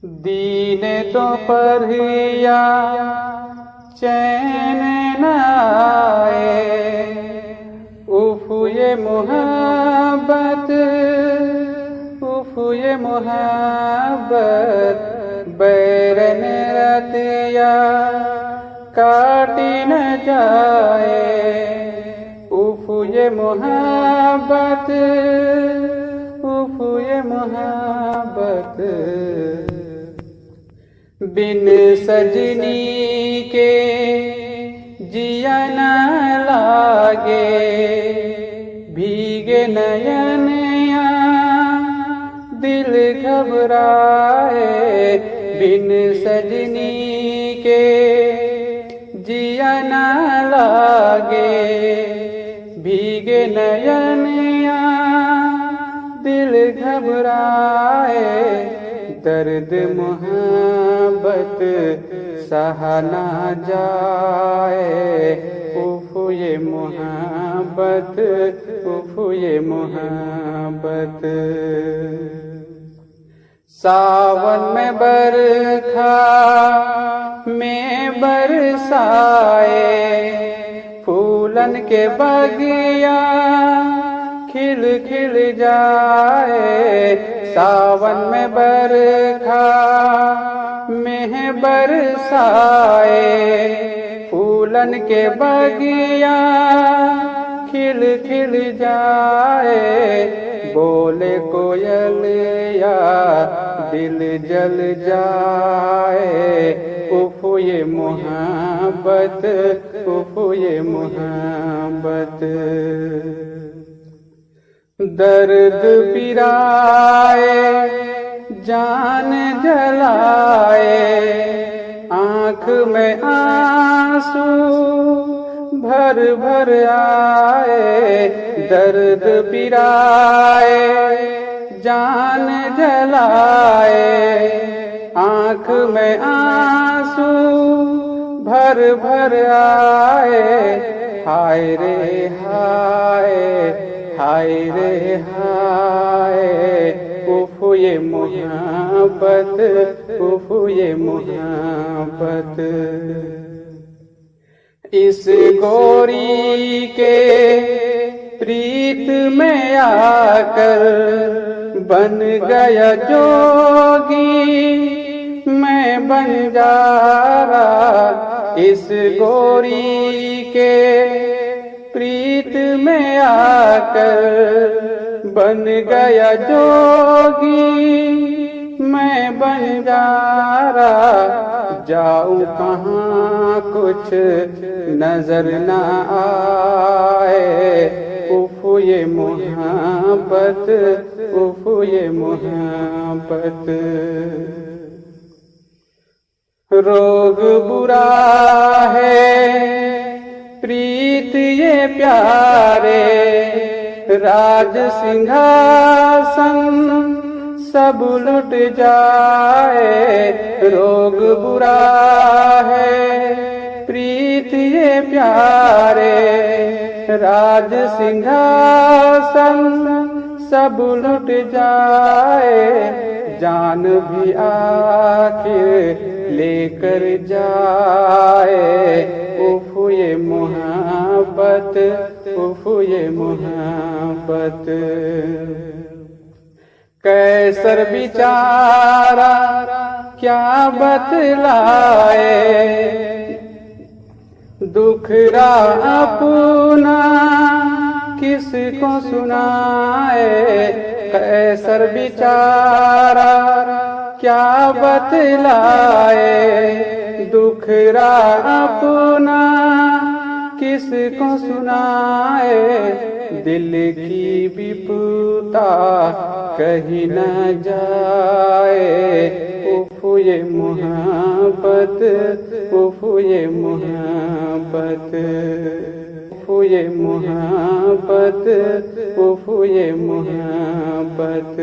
दीन तो परिया चैन न आए, उफ ये मोहब्बत, उफ ये मोहब्बत, बैरन रतिया काटी न जाए, उफ ये मोहब्बत, उफ ये मोहब्बत। बिन सजनी के जिया न लागे, भीगे नयनिया दिल घबराए, बिन सजनी के जिया न लागे, भीगे नयनिया दिल घबराए, दर्द मोहब्बत सहा ना जाए, उफ ये मोहब्बत, उफ ये मोहब्बत। सावन में बरखा में बरसाए, फूलन के बगिया खिल खिल जाए, सावन में बरखा में बरसाए, फूलन के बगिया खिल खिल जाए, बोले कोयलिया दिल जल जाए, उफ ये मोहब्बत, उफ ये मोहब्बत। दर्द पिराए जान जलाए, आँख में आंसू भर भर आए, दर्द पिराए जान जलाए, आँख में आंसू भर भर आए, हाय रे हाय, हाय रे हाय, उफ ये मोहब्बत, उफ ये मोहब्बत। इस गोरी के प्रीत में आकर बन गया जोगी मैं बंजारा, इस गोरी के प्रीत में आकर बन गया जोगी मैं बंजारा, जाऊं कहाँ कुछ नजर न आए, उफ ये मोहब्बत, उफ ये मोहब्बत। रोग बुरा है प्रीत ये प्यारे, राज सिंहासन सब लुट जाए, रोग बुरा है प्रीत ये प्यारे, राज सिंहासन सब लुट जाए, जान भी आखिर लेकर जाए, उफ ये मोहब्बत, उफ ये मोहब्बत। कैसर बिचारा क्या बतलाए, दुखरा अपना किसको सुनाए, कैसर बिचारा क्या बतलाए, दुखरा अपना किसको सुनाए, दिल की विपुलता कहीं न जाए, उफ ये मोहब्बत, उफ ये मोहब्बत, उफ ये मोहब्बत, उफ ये मोहब्बत।